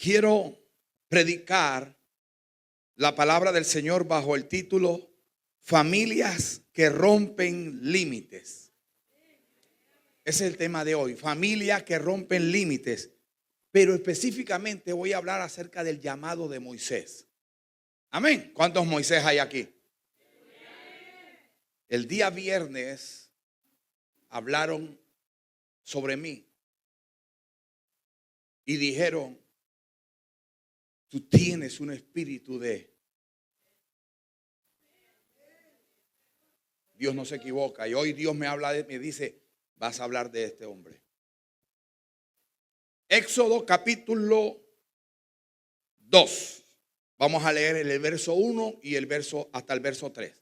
quiero predicar la palabra del Señor bajo el título Familias que rompen límites. Ese es el tema de hoy, familias que rompen límites. Pero específicamente voy a hablar acerca del llamado de Moisés. Amén. ¿Cuántos Moisés hay aquí? El día viernes hablaron sobre mí y dijeron: tú tienes un espíritu de... Dios no se equivoca. Y hoy Dios me habla me dice: vas a hablar de este hombre. Éxodo capítulo 2. Vamos a leer el verso 1 y el verso hasta el verso 3.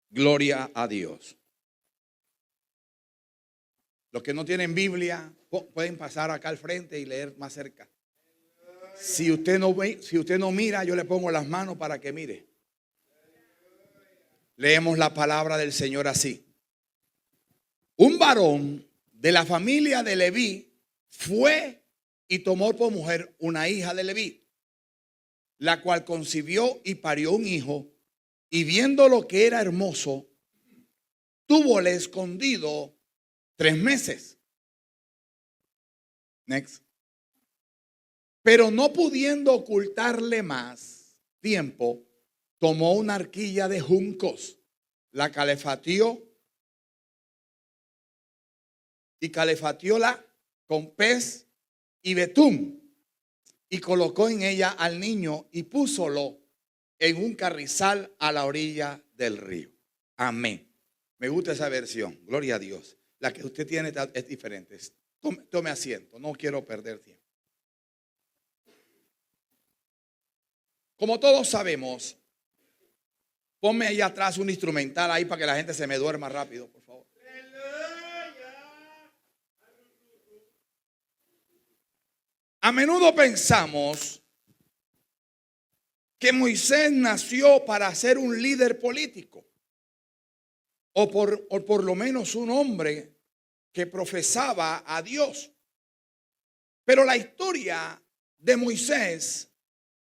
Gloria a Dios. Los que no tienen Biblia pueden pasar acá al frente y leer más cerca. Si usted no ve, si usted no mira, yo le pongo las manos para que mire. Leemos la palabra del Señor así. Un varón de la familia de Leví fue y tomó por mujer una hija de Leví, la cual concibió y parió un hijo, y viendo lo que era hermoso, túvole escondido 3 meses. Next. Pero no pudiendo ocultarle más tiempo, tomó una arquilla de juncos, la calefateó y calefateóla con pez y betún, y colocó en ella al niño y púsolo en un carrizal a la orilla del río. Amén. Me gusta esa versión. Gloria a Dios. La que usted tiene es diferente. Tome asiento. No quiero perder tiempo. Como todos sabemos, ponme ahí atrás un instrumental ahí para que la gente se me duerma rápido, por favor. A menudo pensamos que Moisés nació para ser un líder político o por lo menos un hombre que profesaba a Dios. Pero la historia de Moisés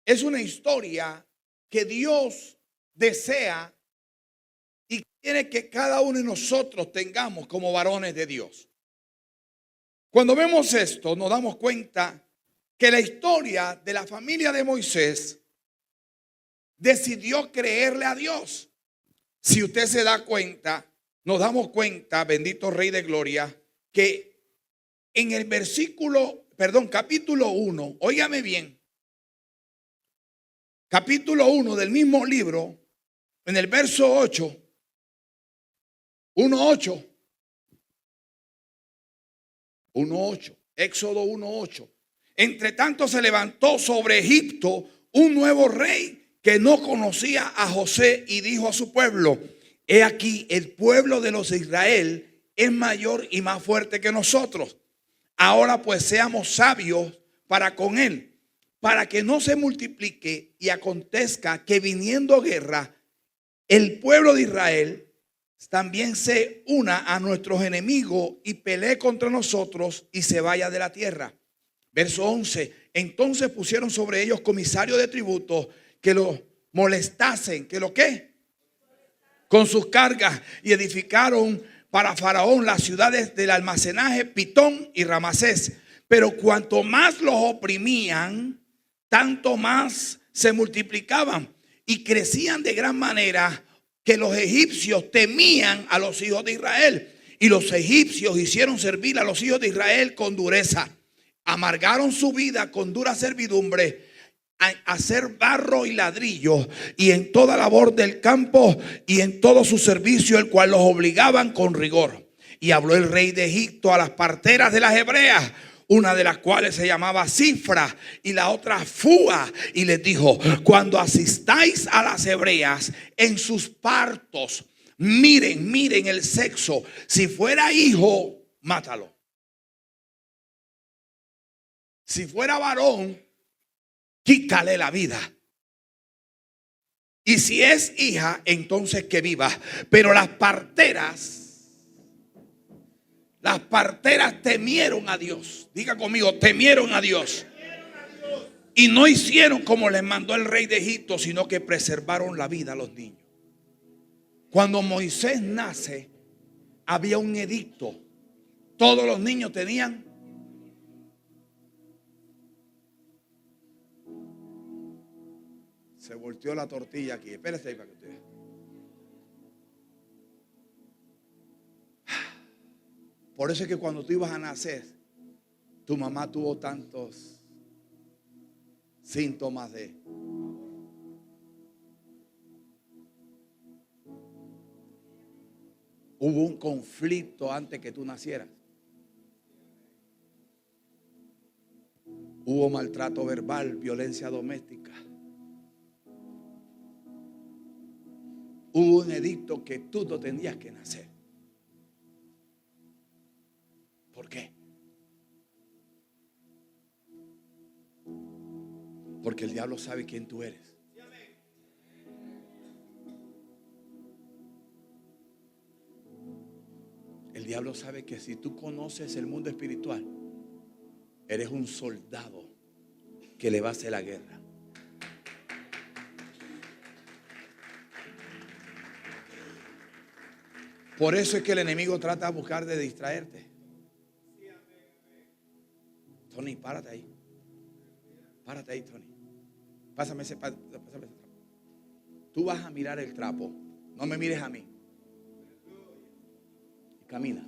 es una historia que Dios desea y quiere que cada uno de nosotros tengamos como varones de Dios. Cuando vemos esto, nos damos cuenta que la historia de la familia de Moisés decidió creerle a Dios. Si usted se da cuenta, nos damos cuenta, bendito Rey de Gloria, que en el capítulo 1, óigame bien, capítulo 1 del mismo libro, en el verso 8, 1:8, Éxodo 1:8. Entre tanto se levantó sobre Egipto un nuevo rey que no conocía a José y dijo a su pueblo: he aquí, el pueblo de los de Israel es mayor y más fuerte que nosotros. Ahora pues seamos sabios para con él, para que no se multiplique y acontezca que viniendo guerra, el pueblo de Israel también se una a nuestros enemigos y pelee contra nosotros y se vaya de la tierra. Verso 11. Entonces pusieron sobre ellos comisarios de tributos que los molestasen, que lo que con sus cargas, y edificaron para Faraón las ciudades del almacenaje Pitón y Ramasés. Pero cuanto más los oprimían, tanto más se multiplicaban y crecían de gran manera que los egipcios temían a los hijos de Israel. Y los egipcios hicieron servir a los hijos de Israel con dureza. Amargaron su vida con dura servidumbre, a hacer barro y ladrillo, y en toda labor del campo y en todo su servicio, el cual los obligaban con rigor. Y habló el rey de Egipto a las parteras de las hebreas, una de las cuales se llamaba Cifra y la otra Fua, y les dijo: cuando asistáis a las hebreas en sus partos, miren el sexo. Si fuera hijo, mátalo. Si fuera varón, quítale la vida. Y si es hija, entonces que viva. Pero las parteras Las parteras temieron a Dios. Diga conmigo, temieron a Dios. Y no hicieron como les mandó el rey de Egipto, sino que preservaron la vida a los niños. Cuando Moisés nace, había un edicto. Todos los niños tenían. Se volteó la tortilla aquí. Espérese ahí para que usted. Por eso es que cuando tú ibas a nacer, tu mamá tuvo tantos síntomas de... Hubo un conflicto antes que tú nacieras. Hubo maltrato verbal, violencia doméstica. Hubo un edicto que tú no tenías que nacer. ¿Por qué? Porque el diablo sabe quién tú eres. El diablo sabe que si tú conoces el mundo espiritual, eres un soldado que le va a hacer la guerra. Por eso es que el enemigo trata de buscar de distraerte. Tony, párate ahí. Párate ahí, Tony. Pásame ese trapo. Tú vas a mirar el trapo. No me mires a mí. Y camina.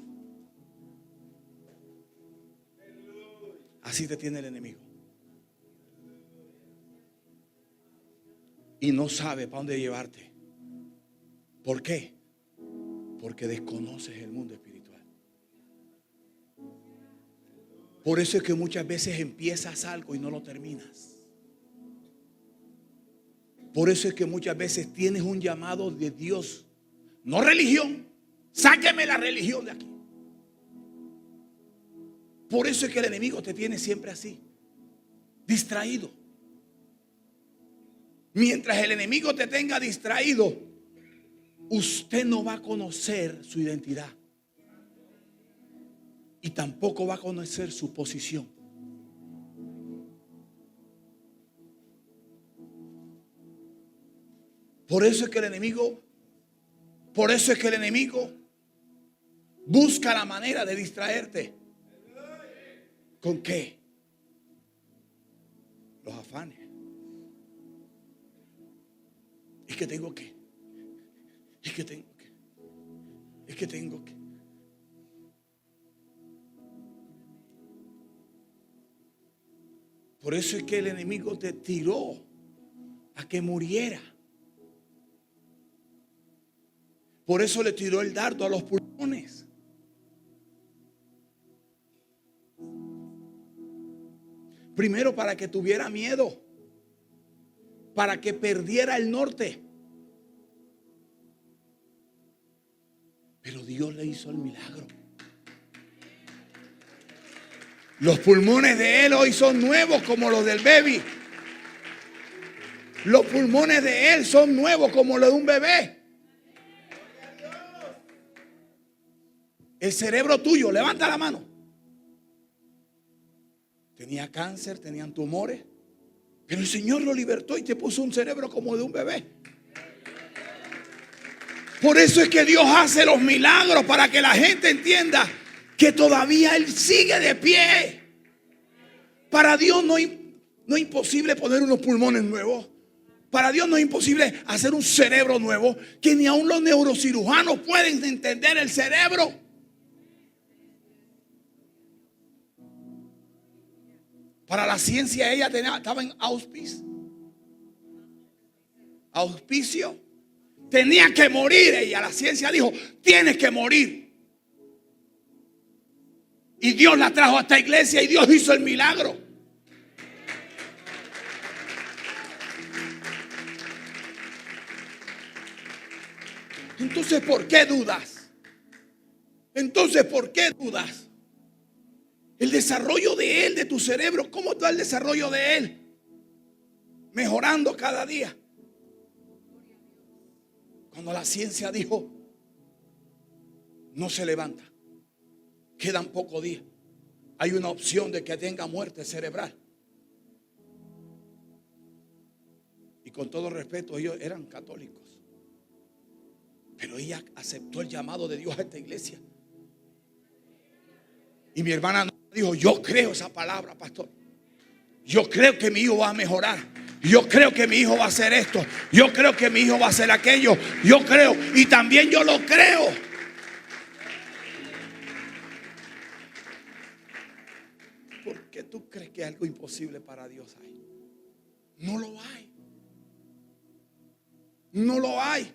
Así te tiene el enemigo. Y no sabe para dónde llevarte. ¿Por qué? Porque desconoces el mundo espiritual. Por eso es que muchas veces empiezas algo y no lo terminas. Por eso es que muchas veces tienes un llamado de Dios. No religión. Sáqueme la religión de aquí. Por eso es que el enemigo te tiene siempre así, distraído. Mientras el enemigo te tenga distraído, usted no va a conocer su identidad. Y tampoco va a conocer su posición. Por eso es que el enemigo busca la manera de distraerte. ¿Con qué? Los afanes. Es que tengo que. Es que tengo que. Es que tengo que. Por eso es que el enemigo te tiró a que muriera. Por eso le tiró el dardo a los pulmones. Primero para que tuviera miedo, para que perdiera el norte. Pero Dios le hizo el milagro. Los pulmones de él hoy son nuevos como los del baby. Los pulmones de él son nuevos como los de un bebé. El cerebro tuyo, levanta la mano. Tenía cáncer, tenían tumores, pero el Señor lo libertó y te puso un cerebro como de un bebé. Por eso es que Dios hace los milagros, para que la gente entienda que todavía Él sigue de pie. Para Dios no es imposible poner unos pulmones nuevos. Para Dios no es imposible hacer un cerebro nuevo, que ni aun los neurocirujanos pueden entender el cerebro. Para la ciencia ella estaba en auspicio. Tenía que morir ella. La ciencia dijo, tienes que morir. Y Dios la trajo a esta iglesia y Dios hizo el milagro. Entonces, ¿por qué dudas? El desarrollo de él, de tu cerebro, ¿cómo está el desarrollo de él? Mejorando cada día. Cuando la ciencia dijo, no se levanta. Quedan pocos días. Hay una opción de que tenga muerte cerebral. Y con todo respeto, ellos eran católicos. Pero ella aceptó el llamado de Dios a esta iglesia. Y mi hermana dijo: yo creo esa palabra, pastor. Yo creo que mi hijo va a mejorar. Yo creo que mi hijo va a hacer esto. Yo creo que mi hijo va a hacer aquello. Yo creo. Y también yo lo creo. ¿Por qué tú crees que hay algo imposible para Dios ahí? No lo hay. No lo hay.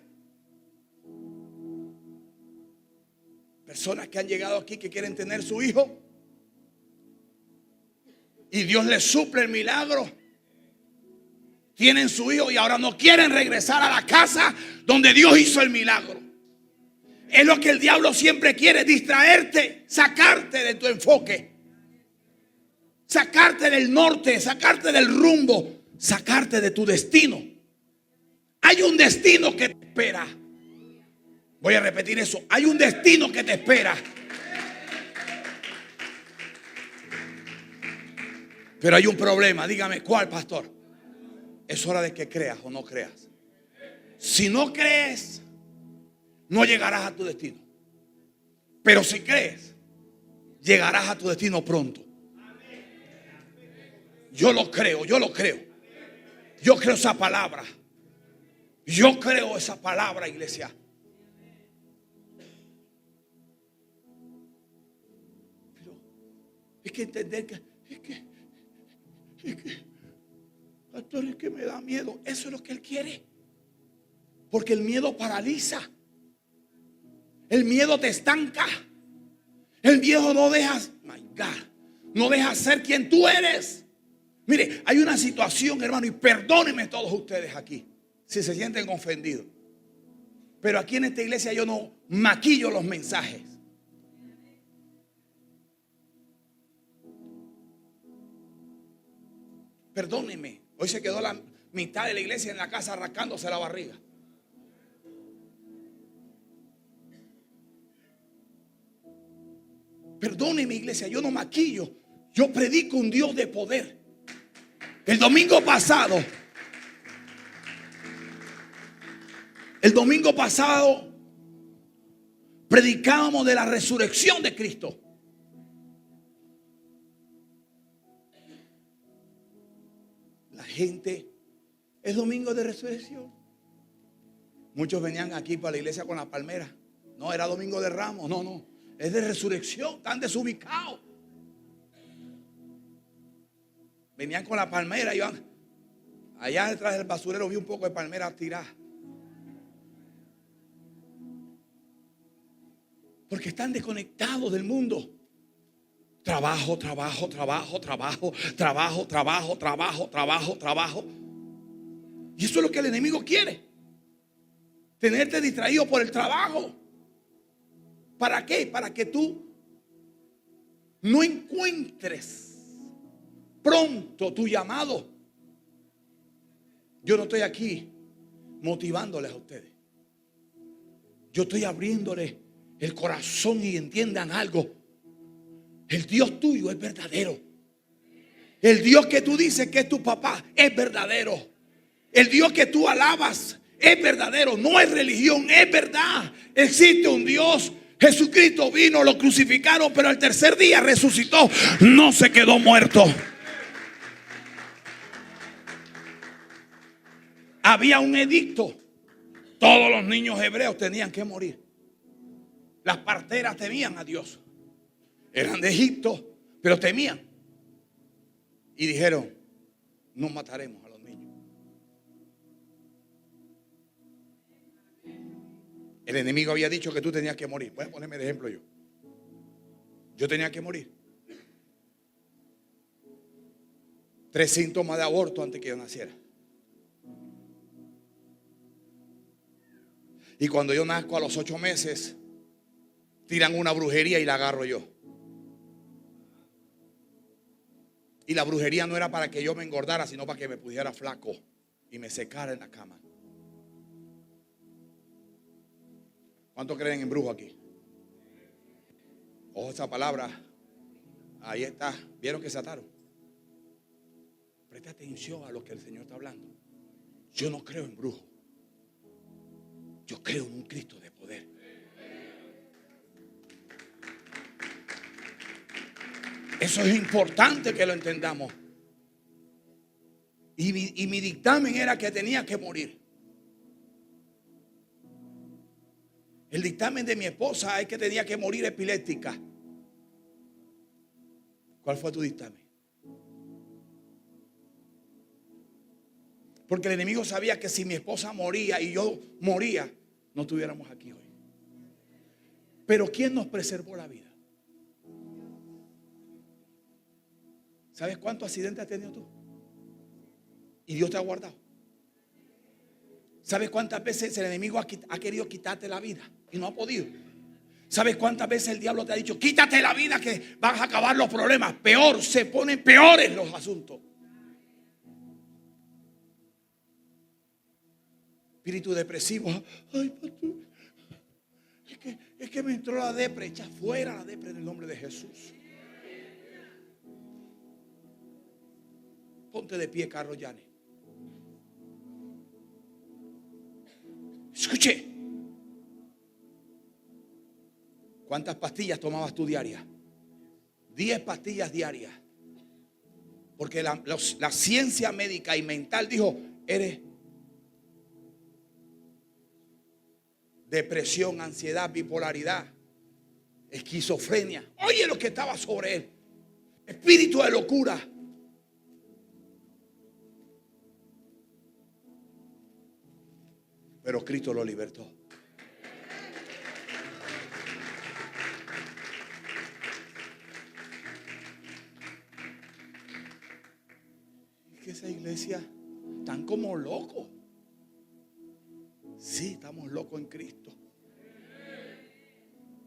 Personas que han llegado aquí que quieren tener su hijo y Dios les suple el milagro. Tienen su hijo y ahora no quieren regresar a la casa donde Dios hizo el milagro. Es lo que el diablo siempre quiere: distraerte, sacarte de tu enfoque, sacarte del norte, sacarte del rumbo, sacarte de tu destino. Hay un destino que te espera. Voy a repetir eso: hay un destino que te espera. Pero hay un problema. Dígame, ¿cuál, pastor? Es hora de que creas o no creas. Si no crees, no llegarás a tu destino. Pero si crees, llegarás a tu destino pronto. Yo lo creo, yo lo creo. Yo creo esa palabra. Yo creo esa palabra, iglesia. Pero hay que entender que pastor, es que me da miedo. Eso es lo que Él quiere. Porque el miedo paraliza. El miedo te estanca. El miedo no deja, my God, no deja ser quien tú eres. Mire, hay una situación, hermano, y perdónenme todos ustedes aquí si se sienten ofendidos. Pero aquí en esta iglesia yo no maquillo los mensajes. Perdónenme. Hoy se quedó la mitad de la iglesia en la casa rascándose la barriga. Perdónenme, iglesia, yo no maquillo. Yo predico un Dios de poder. El domingo pasado predicábamos de la resurrección de Cristo. La gente, es domingo de resurrección. Muchos venían aquí para la iglesia con la palmera. No, era domingo de Ramos. No, es de resurrección. Están desubicados. Venían con la palmera. Yo allá detrás del basurero vi un poco de palmera tirada. Porque están desconectados del mundo. Trabajo. Y eso es lo que el enemigo quiere. Tenerte distraído por el trabajo. ¿Para qué? Para que tú no encuentres pronto tu llamado. Yo no estoy aquí motivándoles a ustedes. Yo estoy abriéndoles el corazón y entiendan algo. El Dios tuyo es verdadero. El Dios que tú dices que es tu papá es verdadero. El Dios que tú alabas es verdadero. No es religión, es verdad. Existe un Dios. Jesucristo vino, lo crucificaron, pero al tercer día resucitó. No se quedó muerto. Había un edicto. Todos los niños hebreos tenían que morir. Las parteras temían a Dios. Eran de Egipto, pero temían. Y dijeron: no mataremos a los niños. El enemigo había dicho que tú tenías que morir. Voy a ponerme de ejemplo yo. Yo tenía que morir. 3 síntomas de aborto antes que yo naciera. Y cuando yo nazco a los 8 meses, tiran una brujería y la agarro yo. Y la brujería no era para que yo me engordara, sino para que me pusiera flaco y me secara en la cama. ¿Cuántos creen en brujo aquí? Ojo esa palabra. Ahí está. ¿Vieron que se ataron? Preste atención a lo que el Señor está hablando. Yo no creo en brujos. Yo creo en un Cristo de poder. Eso es importante que lo entendamos. Y mi dictamen era que tenía que morir. El dictamen de mi esposa es que tenía que morir epiléptica. ¿Cuál fue tu dictamen? Porque el enemigo sabía que si mi esposa moría y yo moría, no estuviéramos aquí hoy. Pero ¿quién nos preservó la vida? ¿Sabes cuántos accidentes has tenido tú? Y Dios te ha guardado. ¿Sabes cuántas veces el enemigo ha querido quitarte la vida y no ha podido? ¿Sabes cuántas veces el diablo te ha dicho, quítate la vida que vas a acabar los problemas? Peor, se ponen peores los asuntos. Espíritu depresivo. Ay, pastor, es que me entró la depre. Echa fuera la depre en el nombre de Jesús. Ponte de pie, Carlos Llanes. Escuche. ¿Cuántas pastillas tomabas tú diarias? 10 pastillas diarias. Porque la ciencia médica y mental dijo, eres depresión, ansiedad, bipolaridad, esquizofrenia. Oye lo que estaba sobre él. Espíritu de locura. Pero Cristo lo libertó. Es que esa iglesia están como locos. Sí, estamos locos en Cristo.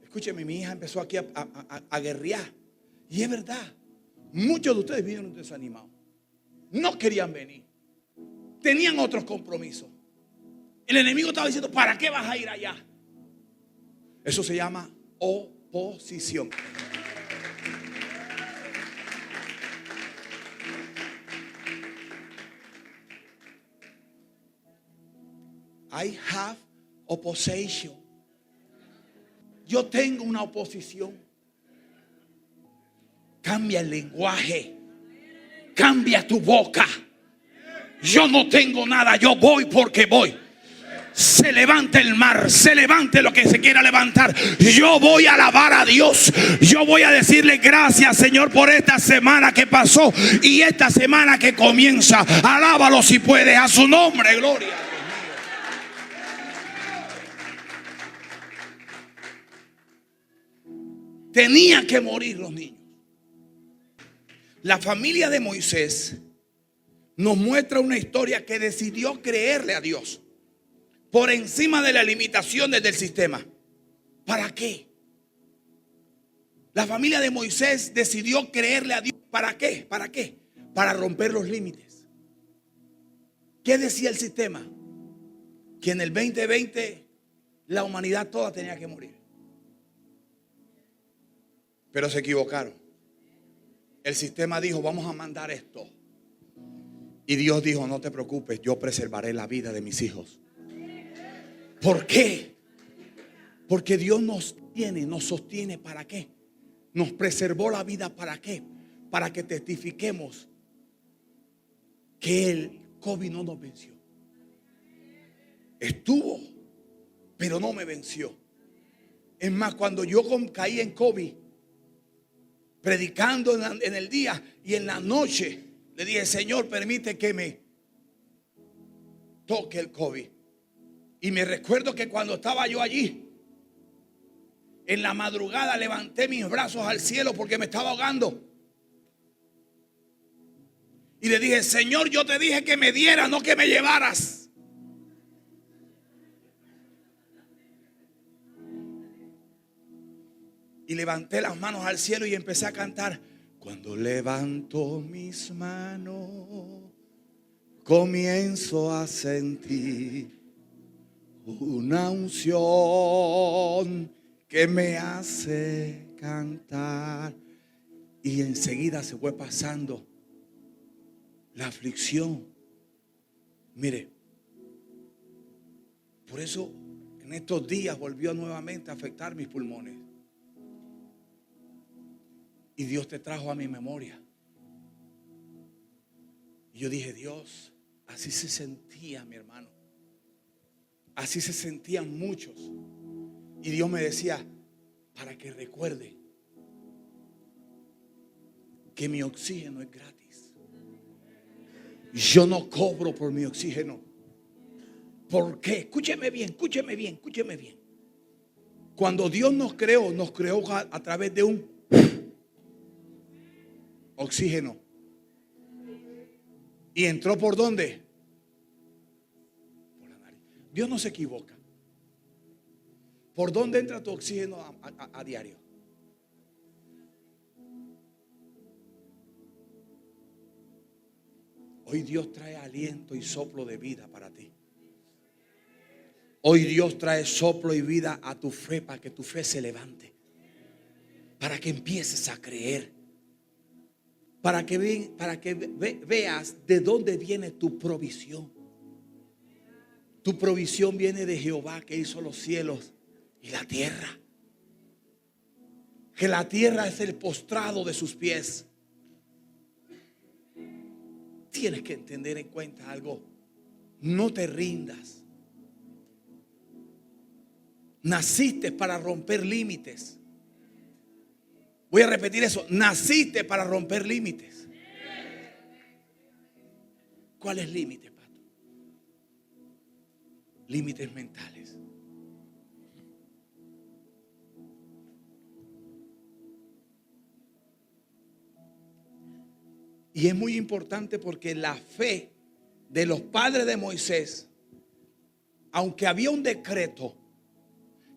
Escúcheme, mi hija empezó aquí a guerrear. Y es verdad, muchos de ustedes vinieron desanimados. No querían venir. Tenían otros compromisos. El enemigo estaba diciendo, ¿para qué vas a ir allá? Eso se llama oposición. I have opposition. Yo tengo una oposición. Cambia el lenguaje. Cambia tu boca. Yo no tengo nada, yo voy porque voy. Se levante el mar, se levante lo que se quiera levantar. Yo voy a alabar a Dios. Yo voy a decirle gracias, Señor, por esta semana que pasó y esta semana que comienza. Alábalo si puedes, a su nombre, gloria. Tenían que morir los niños. La familia de Moisés nos muestra una historia que decidió creerle a Dios por encima de las limitaciones del sistema. ¿Para qué? La familia de Moisés decidió creerle a Dios. ¿Para qué? ¿Para qué? Para romper los límites. ¿Qué decía el sistema? Que en el 2020 la humanidad toda tenía que morir. Pero se equivocaron. El sistema dijo, vamos a mandar esto. Y Dios dijo, no te preocupes, yo preservaré la vida de mis hijos. ¿Por qué? Porque Dios nos sostiene. ¿Para qué? Nos preservó la vida. ¿Para qué? Para que testifiquemos que el COVID no nos venció. Estuvo, pero no me venció. Es más, cuando yo caí en COVID, predicando en el día y en la noche, le dije, Señor, permite que me toque el COVID. Y me recuerdo que cuando estaba yo allí, en la madrugada levanté mis brazos al cielo porque me estaba ahogando. Y le dije, Señor, yo te dije que me dieras, no que me llevaras. Y levanté las manos al cielo y empecé a cantar. Cuando levanto mis manos, comienzo a sentir una unción que me hace cantar. Y enseguida se fue pasando la aflicción. Mire, por eso en estos días volvió nuevamente a afectar mis pulmones. Y Dios te trajo a mi memoria. Y yo dije, Dios, así se sentía mi hermano. Así se sentían muchos. Y Dios me decía, para que recuerden que mi oxígeno es gratis. Yo no cobro por mi oxígeno. ¿Por qué? Escúcheme bien, escúcheme bien, escúcheme bien. Cuando Dios nos creó a través de un oxígeno. ¿Y entró por dónde? Por la nariz. Dios no se equivoca. ¿Por dónde entra tu oxígeno a diario? Hoy Dios trae aliento y soplo de vida para ti. Hoy Dios trae soplo y vida a tu fe para que tu fe se levante. Para que empieces a creer. Para que veas de dónde viene tu provisión. Tu provisión viene de Jehová que hizo los cielos y la tierra. Que la tierra es el postrado de sus pies. Tienes que entender en cuenta algo. No te rindas. Naciste para romper límites. Voy a repetir eso. Naciste para romper límites. ¿Cuáles límites, Pato? Límites mentales. Y es muy importante porque la fe de los padres de Moisés, aunque había un decreto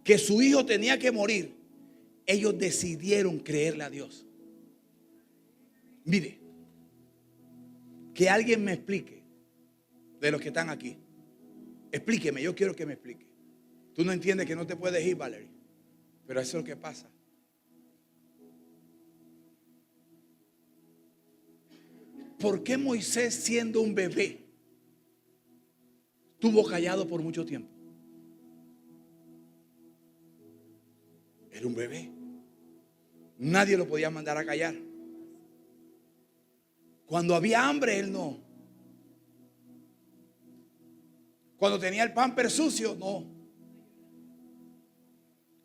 que su hijo tenía que morir, ellos decidieron creerle a Dios. Mire, que alguien me explique de los que están aquí. Explíqueme, yo quiero que me explique. Tú no entiendes que no te puedes ir, Valerie, pero eso es lo que pasa. ¿Por qué Moisés, siendo un bebé, estuvo callado por mucho tiempo? Era un bebé. Nadie lo podía mandar a callar. Cuando había hambre, él no. Cuando tenía el pamper sucio, no.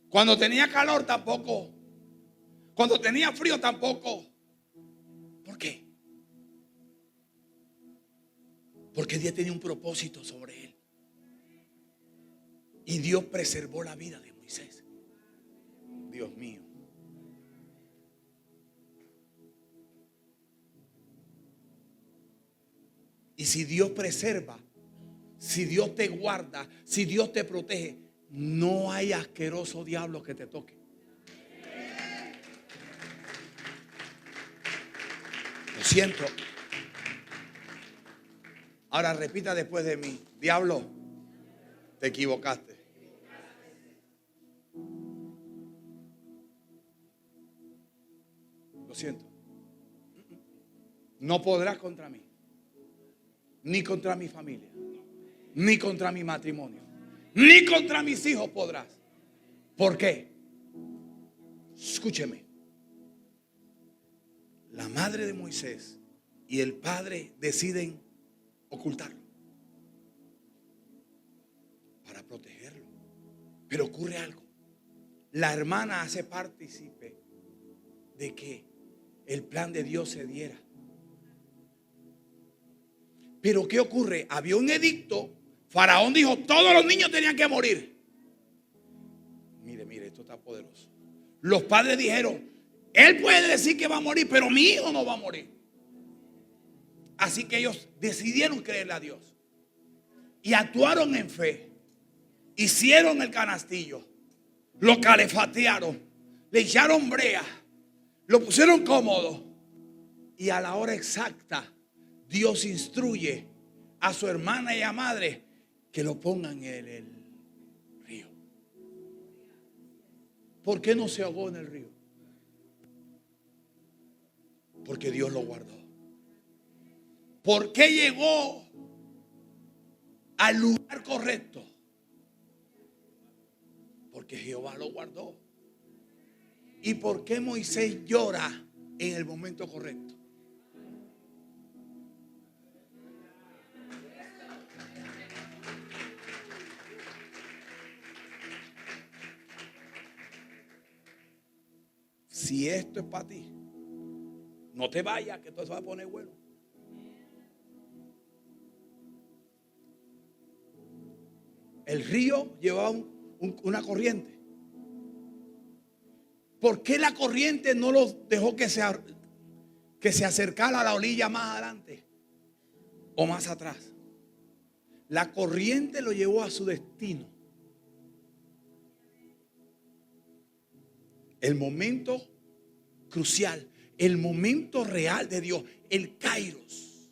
Cuando tenía calor, tampoco. Cuando tenía frío, tampoco. ¿Por qué? Porque Dios tenía un propósito sobre él. Y Dios preservó la vida de Moisés. Dios mío. Y si Dios preserva, si Dios te guarda, si Dios te protege, no hay asqueroso diablo que te toque. Lo siento. Ahora repita después de mí. Diablo, te equivocaste. Lo siento. No podrás contra mí. Ni contra mi familia. Ni contra mi matrimonio. Ni contra mis hijos podrás. ¿Por qué? Escúcheme. La madre de Moisés y el padre deciden ocultarlo para protegerlo. Pero ocurre algo. La hermana hace partícipe de que el plan de Dios se diera. Pero ¿qué ocurre? Había un edicto. Faraón dijo, todos los niños tenían que morir. Mire, esto está poderoso. Los padres dijeron, él puede decir que va a morir, pero mi hijo no va a morir. Así que ellos decidieron creerle a Dios. Y actuaron en fe. Hicieron el canastillo. Lo calefatearon. Le echaron brea. Lo pusieron cómodo. Y a la hora exacta, Dios instruye a su hermana y a madre que lo pongan en el río. ¿Por qué no se ahogó en el río? Porque Dios lo guardó. ¿Por qué llegó al lugar correcto? Porque Jehová lo guardó. ¿Y por qué Moisés llora en el momento correcto? Si esto es para ti, no te vayas, que todo se va a poner bueno. El río llevaba una corriente. ¿Por qué la corriente no lo dejó que se acercara a la orilla más adelante o más atrás? La corriente lo llevó a su destino. El momento crucial, el momento real de Dios, el Kairos.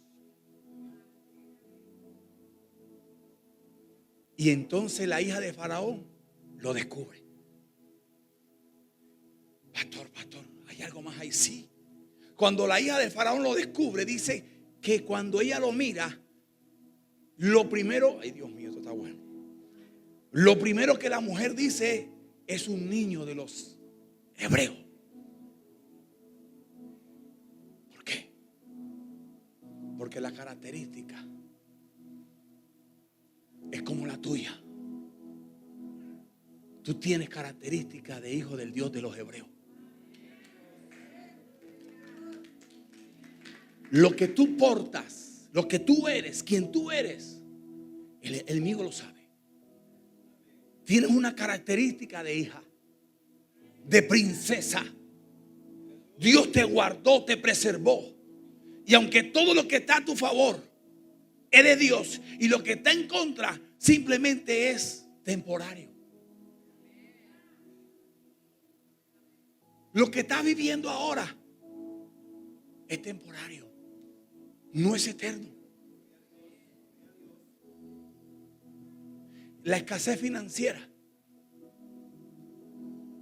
Y entonces la hija de Faraón lo descubre. Pastor, ¿hay algo más ahí? Sí. Cuando la hija de Faraón lo descubre, dice que cuando ella lo mira, lo primero, ay Dios mío, esto está bueno. Lo primero que la mujer dice es un niño de los hebreos. ¿Por qué? Porque la característica es como la tuya. Tú tienes características de hijo del Dios de los hebreos. Lo que tú portas, lo que tú eres, quien tú eres, el enemigo lo sabe. Tienes una característica de hija, de princesa. Dios te guardó, te preservó. Y aunque todo lo que está a tu favor es de Dios y lo que está en contra simplemente es temporario. Lo que estás viviendo ahora es temporario, no es eterno. La escasez financiera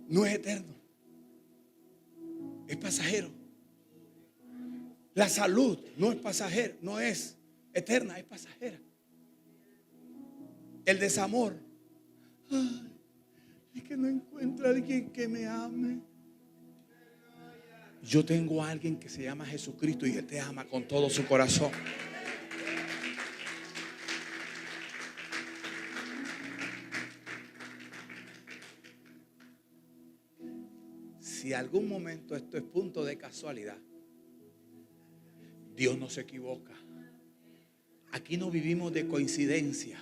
no es eterno, es pasajero. La salud no es pasajera, no es eterna, es pasajera. El desamor, ay, es que no encuentro a alguien que me ame. Yo tengo a alguien que se llama Jesucristo y Él te ama con todo su corazón. Si algún momento esto es punto de casualidad, Dios no se equivoca. Aquí no vivimos de coincidencia.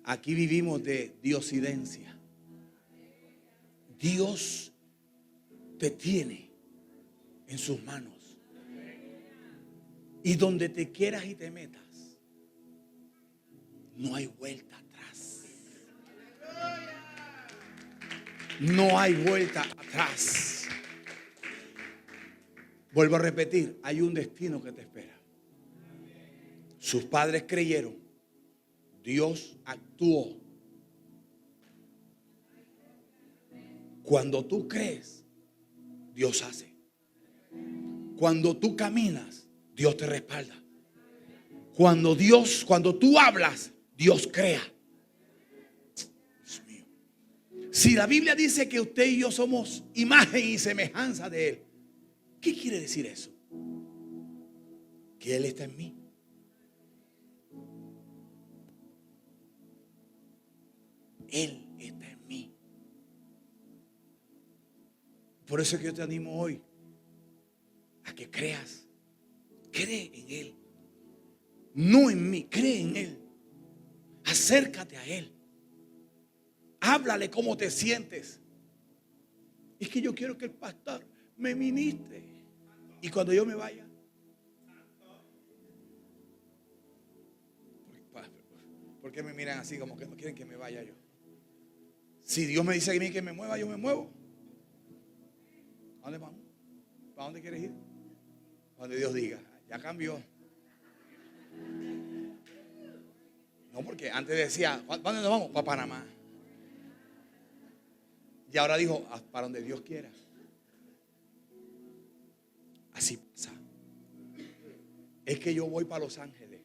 Aquí vivimos de diosidencia. Dios te tiene en sus manos. Y donde te quieras y te metas, no hay vuelta atrás. No hay vuelta atrás. Vuelvo a repetir, hay un destino que te espera. Sus padres creyeron, Dios actuó. Cuando tú crees, Dios hace. Cuando tú caminas, Dios te respalda. Cuando tú hablas, Dios crea. Dios mío. Si la Biblia dice que usted y yo somos imagen y semejanza de Él, ¿qué quiere decir eso? Que Él está en mí. Él está en mí. Por eso es que yo te animo hoy a que creas. Cree en Él. No en mí, cree en Él. Acércate a Él. Háblale cómo te sientes. Es que yo quiero que el pastor me ministre. Y cuando yo me vaya, ¿por qué me miran así como que no quieren que me vaya yo? Si Dios me dice a mí que me mueva, yo me muevo. ¿A dónde vamos? ¿Para dónde quieres ir? Donde Dios diga, ya cambió. No, porque antes decía, ¿para dónde nos vamos? Para Panamá. Y ahora dijo, para donde Dios quiera. Así pasa. Es que yo voy para Los Ángeles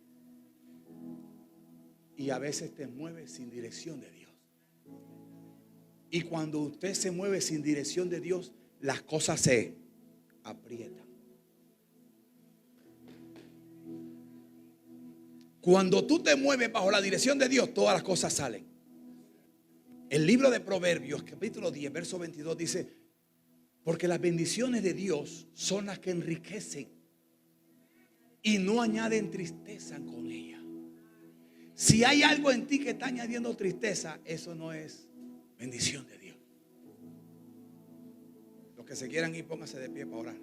y a veces te mueves sin dirección de Dios. Y cuando usted se mueve sin dirección de Dios, las cosas se aprietan. Cuando tú te mueves bajo la dirección de Dios, todas las cosas salen. El libro de Proverbios, capítulo 10, verso 22 dice: porque las bendiciones de Dios son las que enriquecen y no añaden tristeza con ella. Si hay algo en ti que está añadiendo tristeza, eso no es bendición de Dios. Los que se quieran ir, pónganse de pie para orar.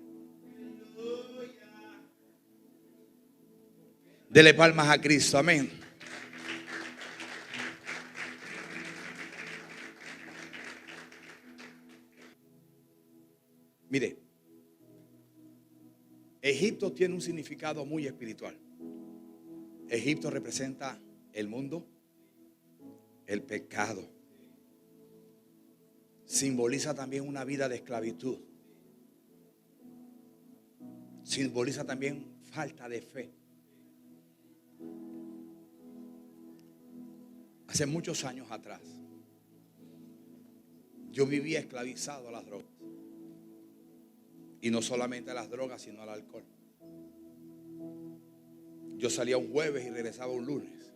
Dele palmas a Cristo, amén. Mire, Egipto tiene un significado muy espiritual. Egipto representa el mundo, el pecado. Simboliza también una vida de esclavitud. Simboliza también falta de fe. Hace muchos años atrás, yo vivía esclavizado a las drogas. Y no solamente a las drogas, sino al alcohol. Yo salía un jueves y regresaba un lunes.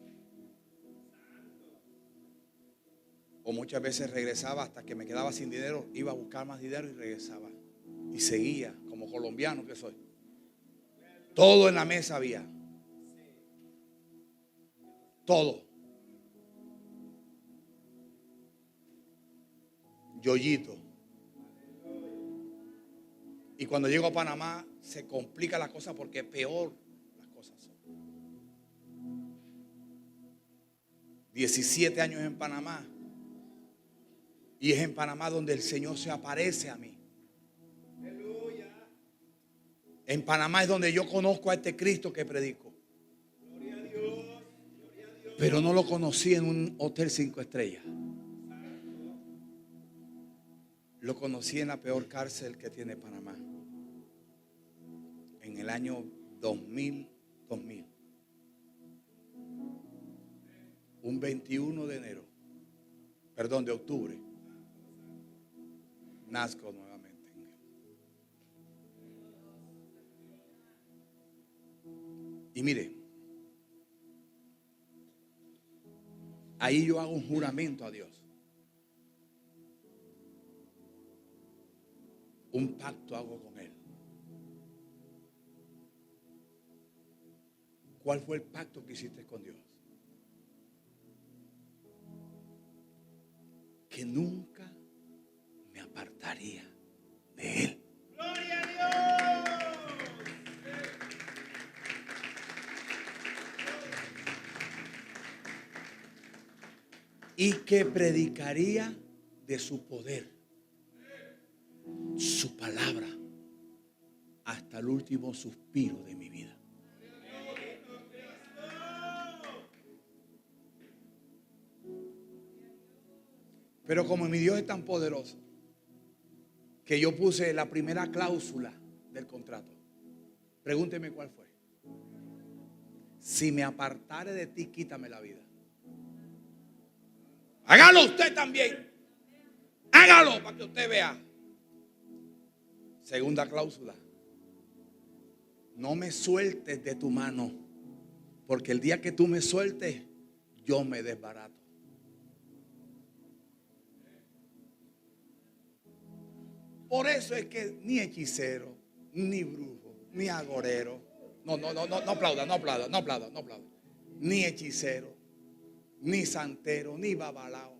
O muchas veces regresaba hasta que me quedaba sin dinero. Iba a buscar más dinero y regresaba. Y seguía, como colombiano que soy. Todo en la mesa había. Todo. Yoyito. Y cuando llego a Panamá se complica la cosa porque peor las cosas son. 17 años en Panamá. Y es en Panamá donde el Señor se aparece a mí. En Panamá es donde yo conozco a este Cristo que predico. Pero no lo conocí en un hotel 5 estrellas. Lo conocí en la peor cárcel que tiene Panamá. En el año 2000. Un 21 de enero. Perdón, de octubre. Nazco nuevamente. Y mire, ahí yo hago un juramento a Dios. Un pacto hago con Él. ¿Cuál fue el pacto que hiciste con Dios? Que nunca me apartaría de Él. ¡Gloria a Dios! Y que predicaría de su poder, su palabra, hasta el último suspiro de mi vida. Pero como mi Dios es tan poderoso, que yo puse la primera cláusula del contrato. Pregúnteme cuál fue. Si me apartare de ti, quítame la vida. Hágalo usted también. Hágalo para que usted vea. Segunda cláusula. No me sueltes de tu mano, porque el día que tú me sueltes, yo me desbarato. Por eso es que ni hechicero, ni brujo, ni agorero, no aplauda. Ni hechicero, ni santero, ni babalao,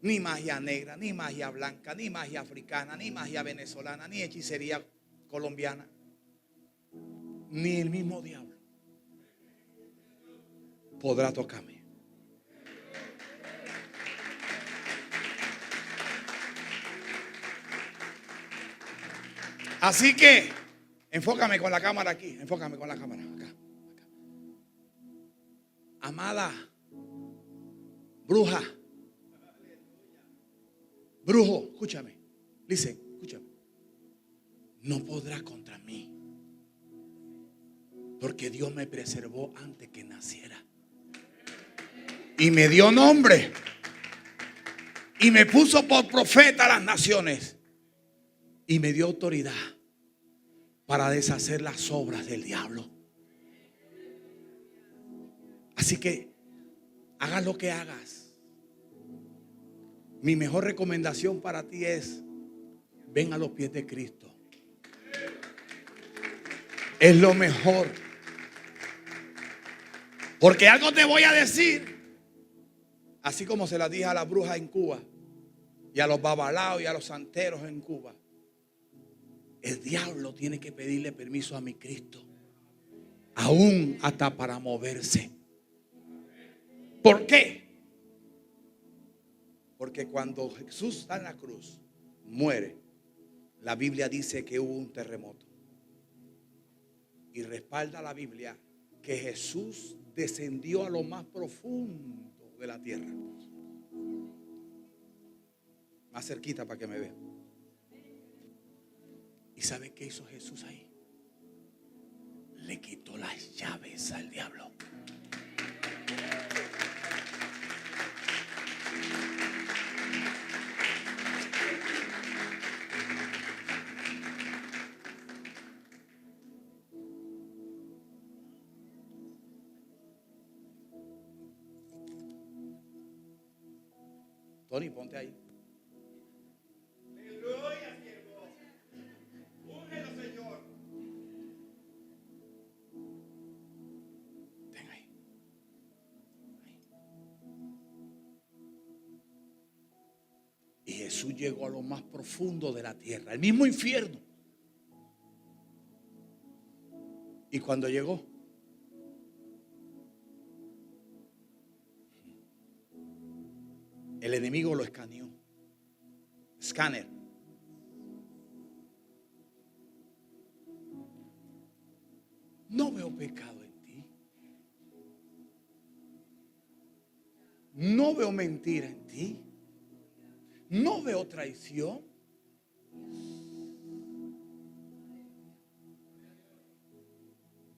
ni magia negra, ni magia blanca, ni magia africana, ni magia venezolana, ni hechicería colombiana, ni el mismo diablo podrá tocarme. Así que enfócame con la cámara aquí. Enfócame con la cámara acá. Amada, bruja, brujo, escúchame. Listen, escúchame. No podrá contra mí, Porque Dios me preservó antes que naciera. Y me dio nombre. Y me puso por profeta a las naciones. Y me dio autoridad para deshacer las obras del diablo. Así que hagas lo que hagas. Mi mejor recomendación para ti es: ven a los pies de Cristo. Es lo mejor. Porque algo te voy a decir. Así como se las dije a las brujas en Cuba, y a los babalaos y a los santeros en Cuba, el diablo tiene que pedirle permiso a mi Cristo, aún hasta para moverse. ¿Por qué? Porque cuando Jesús está en la cruz, muere, la Biblia dice que hubo un terremoto. Y respalda la Biblia que Jesús descendió a lo más profundo de la tierra. Más cerquita para que me vean. ¿Y sabe qué hizo Jesús ahí? Le quitó las llaves al diablo. Tony, ponte ahí. Aleluya, siervo. Úngelo, Señor. Ven ahí. Y Jesús llegó a lo más profundo de la tierra, el mismo infierno. Y cuando llegó, el enemigo lo escaneó. Escáner. No veo pecado en ti. No veo mentira en ti. No veo traición.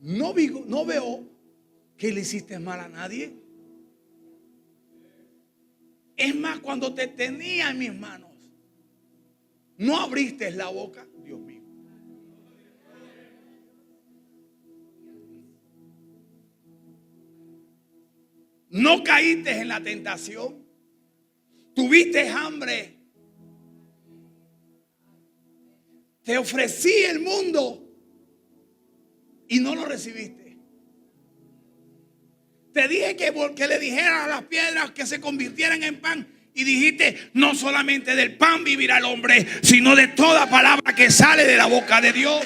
No veo que le hiciste mal a nadie. Es más, cuando te tenía en mis manos, no abriste la boca. Dios mío. No caíste en la tentación. Tuviste hambre. Te ofrecí el mundo y no lo recibiste. Te dije que le dijeran a las piedras que se convirtieran en pan. Y dijiste: no solamente del pan vivirá el hombre, sino de toda palabra que sale de la boca de Dios.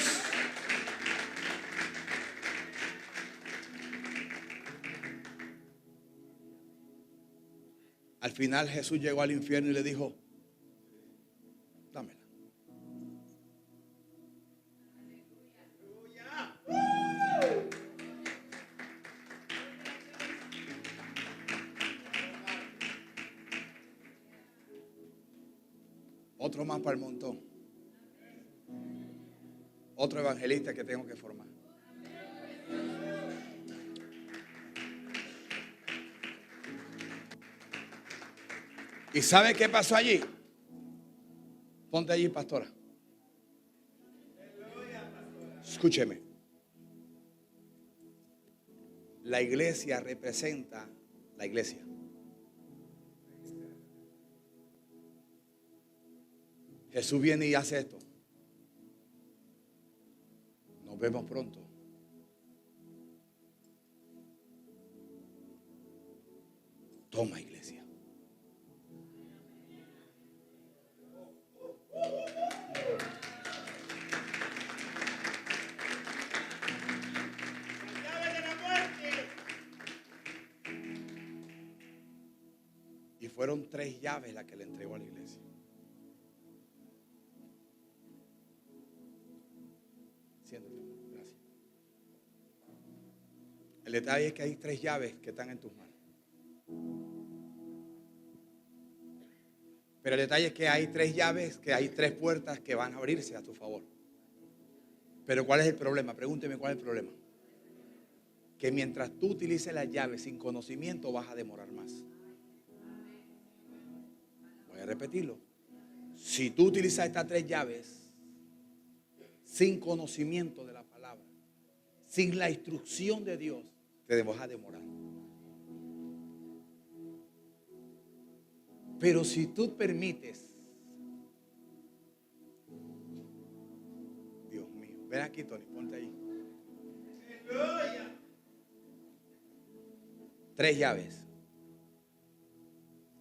Al final Jesús llegó al infierno y le dijo: dámela. Otro más para el montón. Otro evangelista que tengo que formar. ¿Y sabe qué pasó allí? Ponte allí, pastora. Escúcheme. La iglesia representa la iglesia. Jesús viene y hace esto. Nos vemos pronto. Toma, iglesia. Y fueron 3 llaves las que le entregó a la iglesia. Siéntate, gracias. El detalle es que hay 3 llaves que están en tus manos. Pero el detalle es que hay 3 llaves, que hay 3 puertas que van a abrirse a tu favor. Pero ¿cuál es el problema? Pregúnteme cuál es el problema. que mientras tú utilices las llaves sin conocimiento vas a demorar más. Voy a repetirlo. Si tú utilizas estas 3 llaves sin conocimiento de la palabra, sin la instrucción de Dios, te vas a demorar. Pero si tú permites, Dios mío, ven aquí, Tony, ponte ahí. 3 llaves.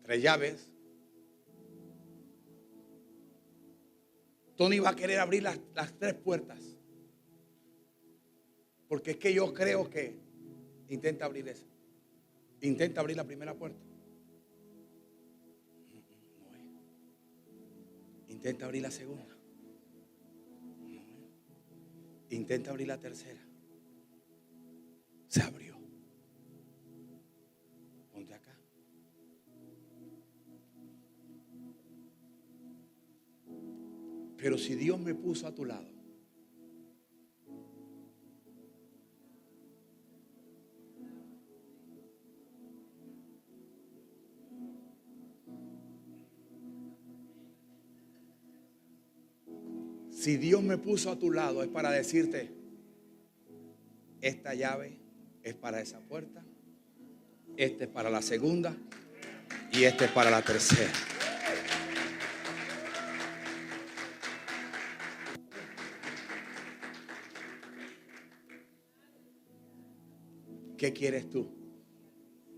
3 llaves. Tony va a querer abrir las 3 puertas. Porque es que yo creo que intenta abrir esa. Intenta abrir la primera puerta. No es. Intenta abrir la segunda. No es. Intenta abrir la tercera. Se abrió. Ponte acá. Pero si Dios me puso a tu lado, si Dios me puso a tu lado, es para decirte, esta llave es para esa puerta, esta es para la segunda y esta es para la tercera. ¿Qué quieres tú?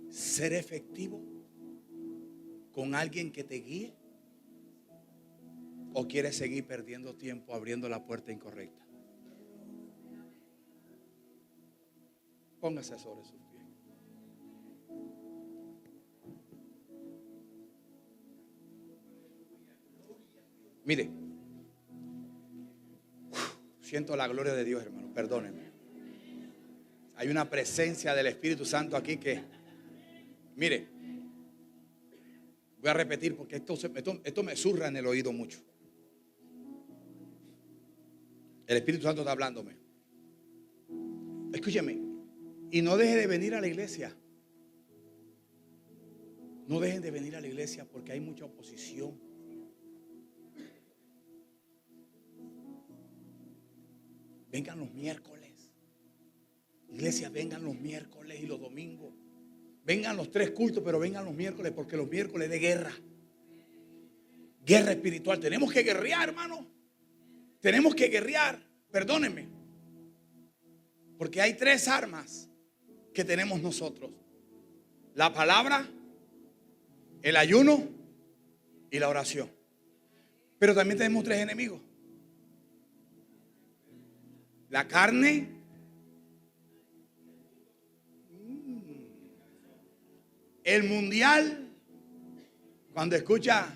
¿Ser efectivo con alguien que te guíe? ¿O quieres seguir perdiendo tiempo abriendo la puerta incorrecta? Póngase sobre sus pies. Mire, siento la gloria de Dios, hermano, perdónenme. Hay una presencia del Espíritu Santo aquí que, mire, voy a repetir porque esto me zurra en el oído mucho. El Espíritu Santo está hablándome. Escúcheme, y no deje de venir a la iglesia. No dejen de venir a la iglesia porque hay mucha oposición. Vengan los miércoles. Iglesia, vengan los miércoles y los domingos. Vengan los 3 cultos, pero vengan los miércoles porque los miércoles es de guerra. Guerra espiritual. Tenemos que guerrear, hermano. Tenemos que guerrear. Perdónenme. Porque hay 3 armas que tenemos nosotros. La palabra, el ayuno y la oración. Pero también tenemos 3 enemigos. La carne, el mundial. Cuando escucha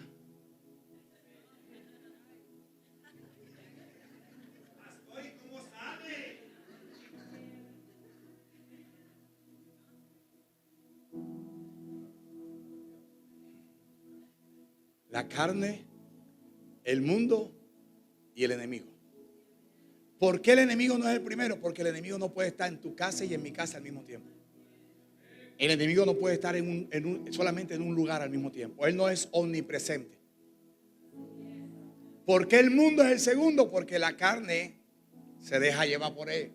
la carne, el mundo y el enemigo. ¿Por qué el enemigo no es el primero? Porque el enemigo no puede estar en tu casa y en mi casa al mismo tiempo. El enemigo no puede estar solamente en un lugar al mismo tiempo. Él no es omnipresente. ¿Por qué el mundo es el segundo? Porque la carne se deja llevar por él.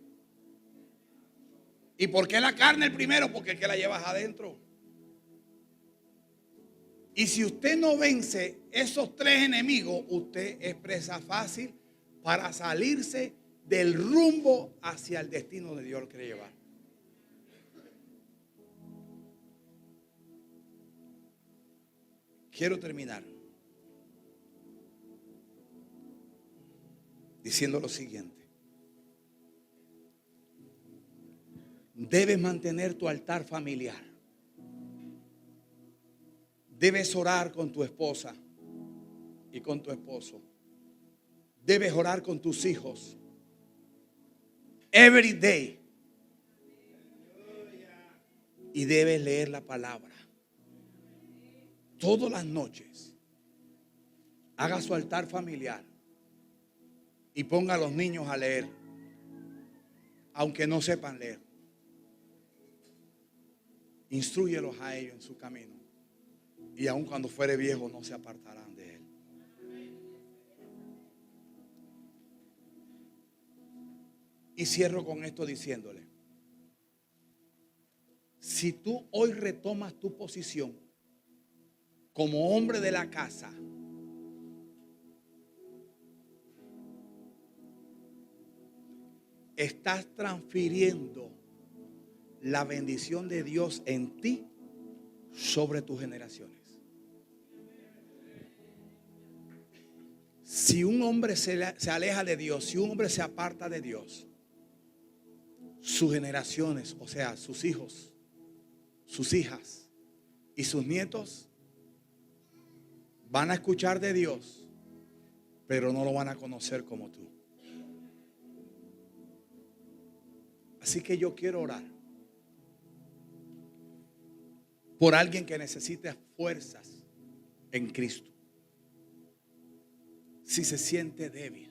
¿Y por qué la carne el primero? Porque el que la llevas adentro. Y si usted no vence esos 3 enemigos, usted es presa fácil para salirse del rumbo hacia el destino de Dios que quiere llevar. Quiero terminar diciendo lo siguiente. Debes mantener tu altar familiar. Debes orar con tu esposa y con tu esposo. Debes orar con tus hijos. Every day. Y debes leer la palabra. Todas las noches. Haga su altar familiar. Y ponga a los niños a leer. Aunque no sepan leer. Instrúyelos a ellos en su camino, y aun cuando fuere viejo no se apartarán de él. Y cierro con esto diciéndole: si tú hoy retomas tu posición como hombre de la casa, estás transfiriendo la bendición de Dios en ti sobre tus generaciones. Si un hombre se aleja de Dios, si un hombre se aparta de Dios, sus generaciones, o sea, sus hijos, sus hijas y sus nietos van a escuchar de Dios, pero no lo van a conocer como tú. Así que yo quiero orar por alguien que necesite fuerzas en Cristo. Si se siente débil,